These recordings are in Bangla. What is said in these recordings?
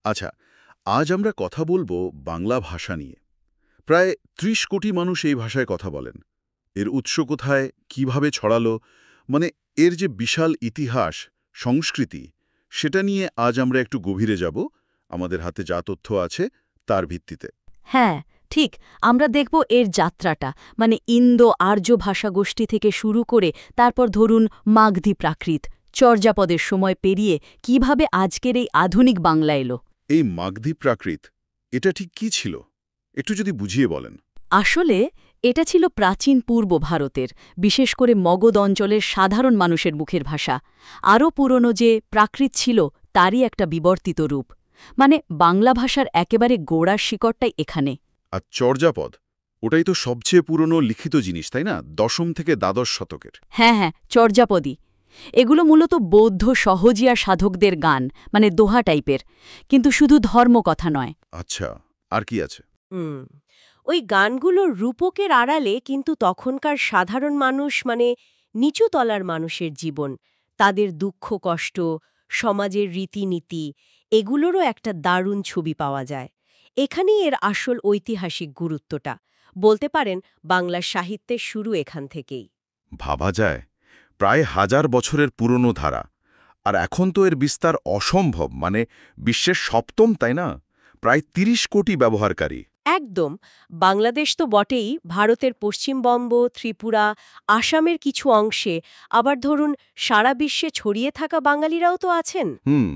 আচ্ছা, আজ আমরা কথা বলবো বাংলা ভাষা নিয়ে। প্রায় ৩০ কোটি মানুষ এই ভাষায় কথা বলেন। এর উৎস কোথায়, কিভাবে ছড়ালো, মানে এর যে বিশাল ইতিহাস, সংস্কৃতি, সেটা নিয়ে আজ আমরা একটু গভীরে যাব, আমাদের হাতে যা তথ্য আছে তার ভিত্তিতে। হ্যাঁ, ঠিক। আমরা দেখব এর যাত্রাটা, মানে ইন্দো আর্য ভাষাগোষ্ঠী থেকে শুরু করে তারপর ধরুন মাগধী প্রাকৃত, চর্যাপদের সময় পেরিয়ে কিভাবে আজকের এই আধুনিক বাংলা এলো। এই মাগধী প্রাকৃত, এটা ঠিক কি ছিল? একটু যদি বুঝিয়ে বলেন। আসলে এটা ছিল প্রাচীন পূর্ব ভারতের, বিশেষ করে মগধ অঞ্চলের সাধারণ মানুষের মুখের ভাষা। আরও পুরনো যে প্রাকৃত ছিল তারই একটা বিবর্তিত রূপ। মানে বাংলা ভাষার একেবারে গোড়ার শিকড়টাই এখানে। আর চর্যাপদ, ওটাই তো সবচেয়ে পুরনো লিখিত জিনিস, তাই না? দশম থেকে দ্বাদশ শতকের। হ্যাঁ হ্যাঁ, চর্যাপদই। এগুলো মূলত বৌদ্ধ সহজিয়া সাধকদের গান, মানে দোহা টাইপের, কিন্তু শুধু ধর্মকথা নয়। আচ্ছা, আর কি আছে? হুম ওই গানগুলোর রূপকের আড়ালে কিন্তু তখনকার সাধারণ মানুষ, মানে নিচু তলার মানুষের জীবন, তাদের দুঃখ কষ্ট, সমাজের রীতিনীতি, এগুলোরও একটা দারুণ ছবি পাওয়া যায়। এখানেই এর আসল ঐতিহাসিক গুরুত্বটা। বলতে পারেন বাংলা সাহিত্যের শুরু এখান থেকেই। ভাবা যায়, প্রায় ১০০০ বছরের পুরনো ধারা। আর এখন তো এর বিস্তার অসম্ভব, মানে বিশ্বের সপ্তম, তাই না? প্রায় ৩০ কোটি ব্যবহারকারী। একদম। বাংলাদেশ তো বটেই, ভারতের পশ্চিমবঙ্গ, ত্রিপুরা, আসামের কিছু অংশে, আবার ধরুন সারা বিশ্বে ছড়িয়ে থাকা বাঙালিরাও তো আছেন। হুম।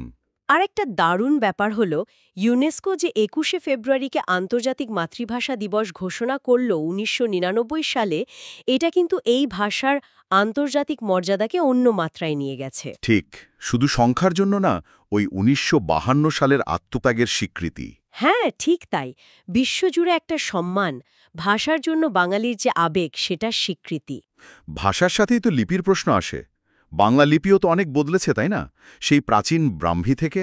আরেকটা দারুণ ব্যাপার হলো, ইউনেস্কো যে ২১শে ফেব্রুয়ারিকে আন্তর্জাতিক মাতৃভাষা দিবস ঘোষণা করল ১৯৯৯ সালে, এটা কিন্তু এই ভাষার আন্তর্জাতিক মর্যাদাকে অন্য মাত্রায় নিয়ে গেছে। ঠিক, শুধু সংখ্যার জন্য না, ওই ১৯৫২ সালের আত্মত্যাগের স্বীকৃতি। হ্যাঁ, ঠিক তাই। বিশ্বজুড়ে একটা সম্মান, ভাষার জন্য বাঙালির যে আবেগ, সেটার স্বীকৃতি। ভাষার সাথেই তো লিপির প্রশ্ন আসে। বাংলা লিপিও তো অনেক বদলেছে, তাই না? সেই প্রাচীন ব্রাহ্মী থেকে।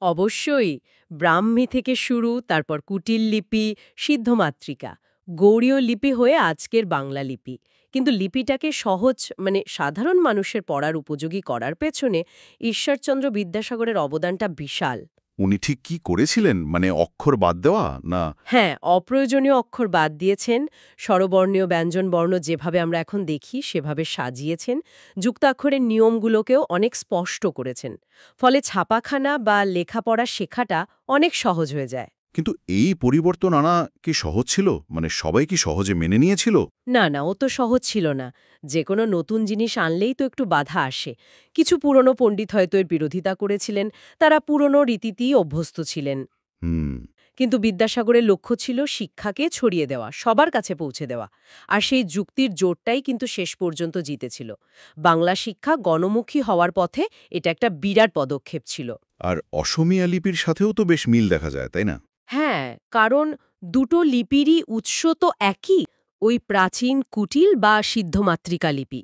অবশ্যই। ব্রাহ্মী থেকে শুরু, তারপর কুটিল লিপি, সিদ্ধমাতৃকা, গৌড়ীয় লিপি হয়ে আজকের বাংলা লিপি। কিন্তু লিপিটাকে সহজ, মানে সাধারণ মানুষের পড়ার উপযোগী করার পেছনে ঈশ্বরচন্দ্র বিদ্যাসাগরের অবদানটা বিশাল। উনি ঠিক কি করেছিলেন, মানে অক্ষর বাদ দেওয়া না? হ্যাঁ, অপ্রয়োজনীয় অক্ষর বাদ দিয়েছেন, স্বরবর্ণীয় ব্যঞ্জনবর্ণ যেভাবে আমরা এখন দেখি সেভাবে সাজিয়েছেন, যুক্তাক্ষরের নিয়মগুলোকেও অনেক স্পষ্ট করেছেন। ফলে ছাপাখানা বা লেখাপড়া শেখাটা অনেক সহজ হয়ে যায়। কিন্তু এই পরিবর্তন আনা কি সহজ ছিল? মানে সবাই কি সহজে মেনে নিয়েছিল? না না, ও তো সহজ ছিল না। যে কোনো নতুন জিনিস আনলেই তো একটু বাধা আসে। কিছু পুরনো পণ্ডিত হয়তো এর বিরোধিতা করেছিলেন, তারা পুরনো রীতিতেই অভ্যস্ত ছিলেন। হুম। কিন্তু বিদ্যাসাগরের লক্ষ্য ছিল শিক্ষাকে ছড়িয়ে দেওয়া, সবার কাছে পৌঁছে দেওয়া। আর সেই যুক্তির জোরটাই কিন্তু শেষ পর্যন্ত জিতেছিল। বাংলা শিক্ষা গণমুখী হওয়ার পথে এটা একটা বিরাট পদক্ষেপ ছিল। আর অসমীয়া লিপির সাথেও তো বেশ মিল দেখা যায়, তাই না? হ্যাঁ, কারণ দুটো লিপিরই উৎস তো একই, ওই প্রাচীন কুটিল বা সিদ্ধমাতৃকা লিপি।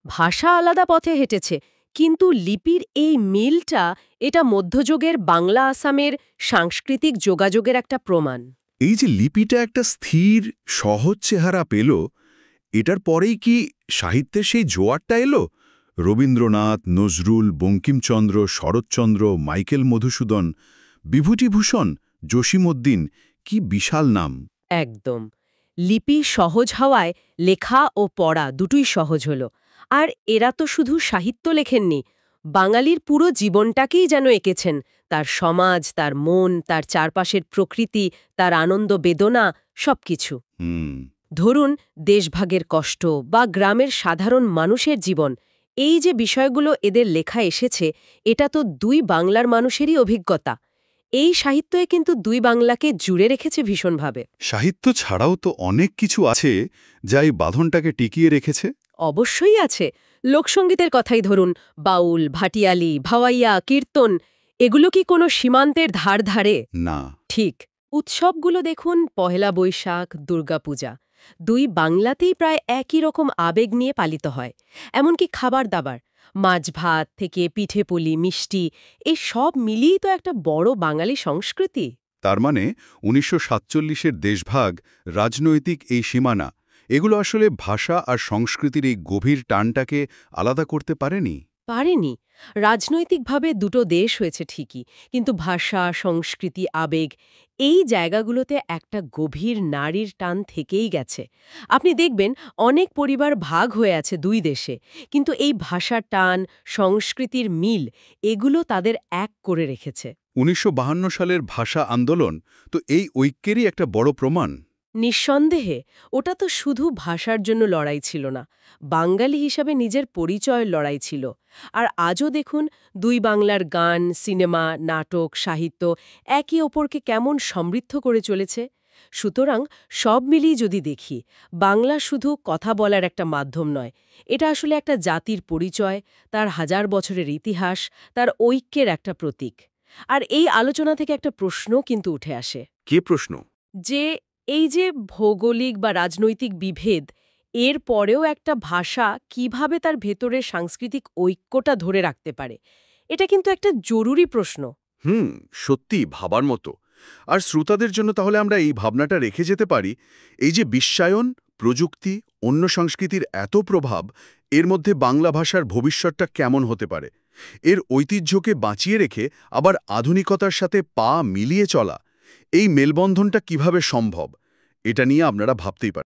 ভাষা আলাদা পথে হেঁটেছে, কিন্তু লিপির এই মিলটা, এটা মধ্যযুগের বাংলা আসামের সাংস্কৃতিক যোগাযোগের একটা প্রমাণ। এই যে লিপিটা একটা স্থির, সহজ চেহারা পেল, এটার পরেই কি সাহিত্যের সেই জোয়ারটা এলো? রবীন্দ্রনাথ, নজরুল, বঙ্কিমচন্দ্র, শরৎচন্দ্র, মাইকেল মধুসূদন, বিভূতিভূষণ, জসীমউদ্দিন, কি বিশাল নাম! একদম। লিপি সহজ হওয়ায় লেখা ও পড়া দুটোই সহজ হলো। আর এরা তো শুধু সাহিত্য লেখেননি, বাঙালির পুরো জীবনটাকেই যেন এঁকেছেন। তার সমাজ, তার মন, তার চারপাশের প্রকৃতি, তার আনন্দ বেদনা, সবকিছু। হুম। ধরুন দেশভাগের কষ্ট বা গ্রামের সাধারণ মানুষের জীবন, এই যে বিষয়গুলো এদের লেখা এসেছে, এটা তো দুই বাংলার মানুষেরই অভিজ্ঞতা। এই সাহিত্যে কিন্তু দুই বাংলাকে জুড়ে রেখেছে ভীষণভাবে। সাহিত্য ছাড়াও তো অনেক কিছু আছে যা এই বাঁধনটাকে টিকিয়ে রেখেছে। অবশ্যই আছে। লোকসঙ্গীতের কথাই ধরুন, বাউল, ভাটিয়ালি, ভাওয়াইয়া, কীর্তন, এগুলো কি কোনো সীমান্তের ধার ধারে? না। ঠিক। উৎসবগুলো দেখুন, পহেলা বৈশাখ, দুর্গাপূজা, দুই বাংলাতেই প্রায় একই রকম আবেগ নিয়ে পালিত হয়। এমনকি খাবার দাবার, মাছ ভাত থেকে পিঠেপুলি, মিষ্টি, এই সব মিলিয়েই তো একটা বড় বাঙালি সংস্কৃতি। তার মানে ১৯৪৭-এর দেশভাগ, রাজনৈতিক এই সীমানা, এগুলো আসলে ভাষা আর সংস্কৃতির এই গভীর টানটাকে আলাদা করতে পারেনি। পারেনি। রাজনৈতিকভাবে দুটো দেশ হয়েছে ঠিকই, কিন্তু ভাষা, সংস্কৃতি, আবেগ এই জায়গাগুলোতে একটা গভীর নারীর টান থেকেই গেছে। আপনি দেখবেন অনেক পরিবার ভাগ হয়ে আছে দুই দেশে, কিন্তু এই ভাষার টান, সংস্কৃতির মিল এগুলো তাদের এক করে রেখেছে। ১৯৫২ সালের ভাষা আন্দোলন তো এই ঐক্যেরই একটা বড় প্রমাণ। নিঃসন্দেহে ওটা তো শুধু ভাষার জন্য লড়াই ছিল না, বাঙালি হিসাবে নিজের পরিচয়ের লড়াই ছিল। আর আজও দেখুন, দুই বাংলার গান, সিনেমা, নাটক, সাহিত্য একে অপরকে কেমন সমৃদ্ধ করে চলেছে। সুতরাং সব মিলিয়ে যদি দেখি, বাংলা শুধু কথা বলার একটা মাধ্যম নয়, এটা আসলে একটা জাতির পরিচয়, তার হাজার বছরের ইতিহাস, তার ঐক্যের একটা প্রতীক। আর এই আলোচনা থেকে একটা প্রশ্ন কিন্তু উঠে আসে কে প্রশ্ন? যে এই যে ভৌগোলিক বা রাজনৈতিক বিভেদ, এর পরেও একটা ভাষা কিভাবে তার ভেতরের সাংস্কৃতিক ঐক্যটা ধরে রাখতে পারে, এটা কিন্তু একটা জরুরি প্রশ্ন। সত্যি ভাবার মতো। আর শ্রোতাদের জন্য তাহলে আমরা এই ভাবনাটা রেখে যেতে পারি, এই যে বিশ্বায়ন, প্রযুক্তি, অন্য সংস্কৃতির এত প্রভাব, এর মধ্যে বাংলা ভাষার ভবিষ্যৎটা কেমন হতে পারে? এর ঐতিহ্যকে বাঁচিয়ে রেখে আবার আধুনিকতার সাথে পা মিলিয়ে চলা, এই মেলবন্ধনটা কিভাবে সম্ভব? এটা নিয়ে আপনারা ভাবতেই পারেন।